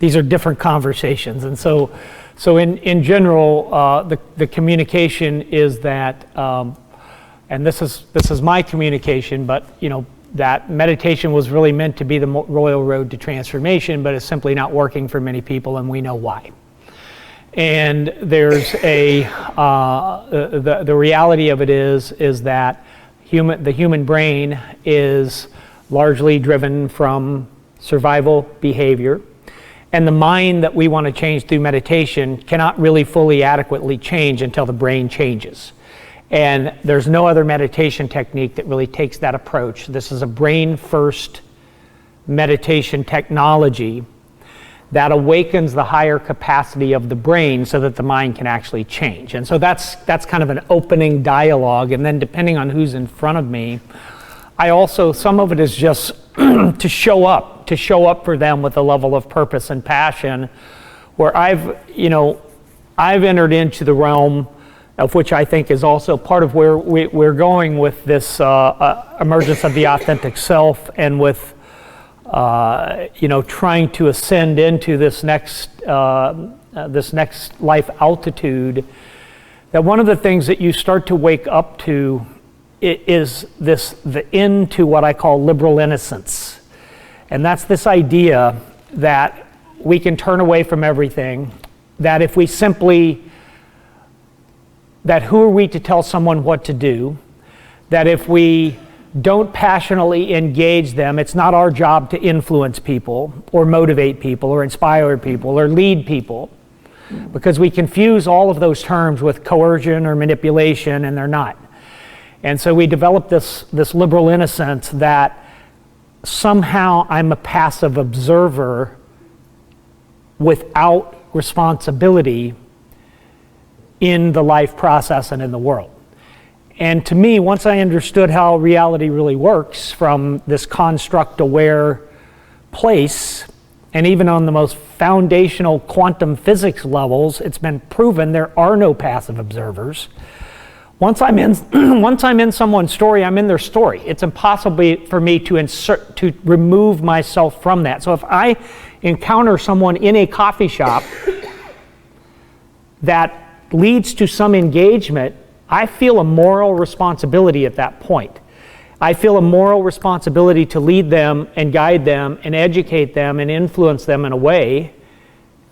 these are different conversations. And so in general, the communication is that, and this is my communication, but that meditation was really meant to be the royal road to transformation, but it's simply not working for many people, and we know why. And there's the reality of it is that the human brain is largely driven from survival behavior, and the mind that we want to change through meditation cannot really fully adequately change until the brain changes. And there's no other meditation technique that really takes that approach. This is a brain-first meditation technology that awakens the higher capacity of the brain so that the mind can actually change. And so that's kind of an opening dialogue, and then depending on who's in front of me, some of it is just to show up for them with a level of purpose and passion, where I've entered into the realm of which I think is also part of where we're going with this emergence of the authentic self, and with trying to ascend into this next life altitude. That one of the things that you start to wake up to is the end to what I call liberal innocence, and that's this idea that we can turn away from everything. That if we simply that who are we to tell someone what to do? That if we don't passionately engage them, it's not our job to influence people or motivate people or inspire people or lead people, because we confuse all of those terms with coercion or manipulation, and they're not. And so we develop this liberal innocence that somehow I'm a passive observer without responsibility in the life process and in the world. And to me, once I understood how reality really works from this construct-aware place, and even on the most foundational quantum physics levels, it's been proven there are no passive observers. Once I'm in someone's story, I'm in their story. It's impossible for me to remove myself from that. So if I encounter someone in a coffee shop that leads to some engagement, I feel a moral responsibility at that point. I feel a moral responsibility to lead them and guide them and educate them and influence them in a way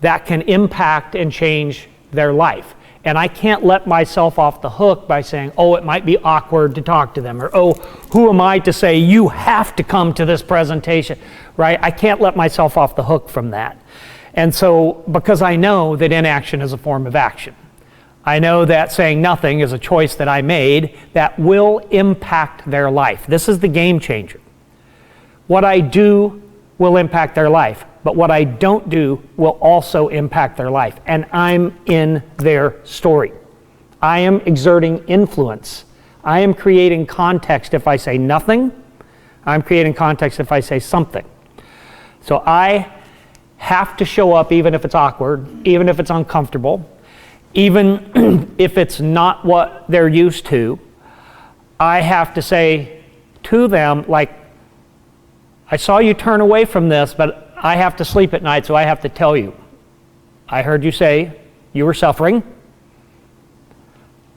that can impact and change their life. And I can't let myself off the hook by saying, oh, it might be awkward to talk to them, or oh, who am I to say you have to come to this presentation, right? I can't let myself off the hook from that. And so, because I know that inaction is a form of action. I know that saying nothing is a choice that I made that will impact their life. This is the game changer. What I do will impact their life, but what I don't do will also impact their life. And I'm in their story. I am exerting influence. I am creating context if I say nothing. I'm creating context if I say something. So I have to show up even if it's awkward, even if it's uncomfortable, even if it's not what they're used to. I have to say to them, like, I saw you turn away from this, but I have to sleep at night, so I have to tell you. I heard you say you were suffering.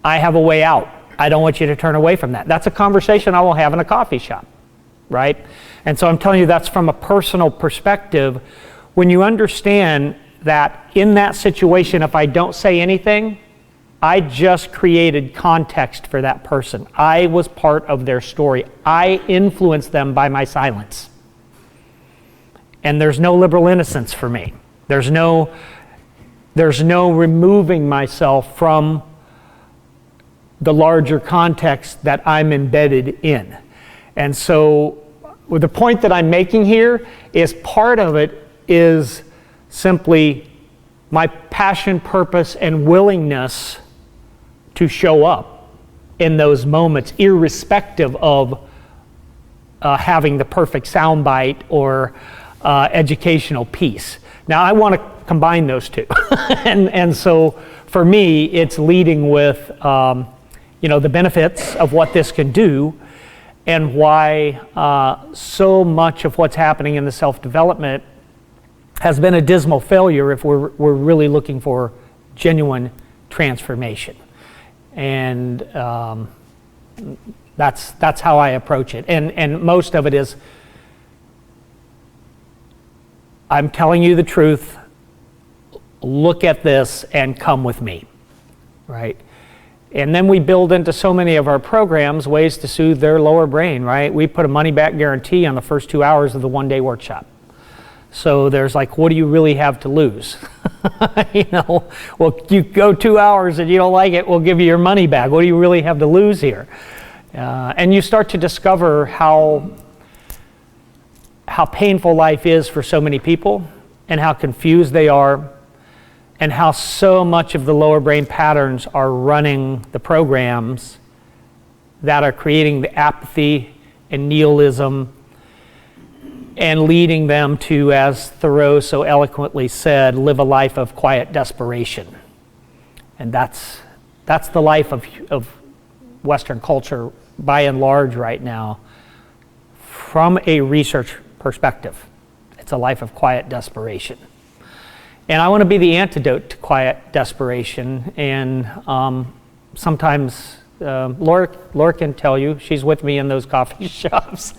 I have a way out. I don't want you to turn away from that. That's a conversation I will have in a coffee shop, right? And so I'm telling you that's from a personal perspective. When you understand that in that situation, if I don't say anything, I just created context for that person. I was part of their story. I influenced them by my silence. And there's no liberal innocence for me. There's no removing myself from the larger context that I'm embedded in. And so the point that I'm making here is part of it is simply my passion, purpose, and willingness to show up in those moments, irrespective of having the perfect soundbite or educational piece. Now, I want to combine those two. and so for me, it's leading with the benefits of what this can do, and why so much of what's happening in the self-development has been a dismal failure if we're really looking for genuine transformation. And that's how I approach it. And most of it is, I'm telling you the truth, look at this and come with me, right? And then we build into so many of our programs ways to soothe their lower brain, right? We put a money-back guarantee on the first 2 hours of the one-day workshop. So there's like, what do you really have to lose? You know, well, you go 2 hours and you don't like it, we'll give you your money back. What do you really have to lose here? And you start to discover how painful life is for so many people, and how confused they are, and how so much of the lower brain patterns are running the programs that are creating the apathy and nihilism and leading them to, as Thoreau so eloquently said, live a life of quiet desperation. And that's the life of Western culture by and large right now, from a research perspective. It's a life of quiet desperation. And I want to be the antidote to quiet desperation. And sometimes Laura can tell you, she's with me in those coffee shops.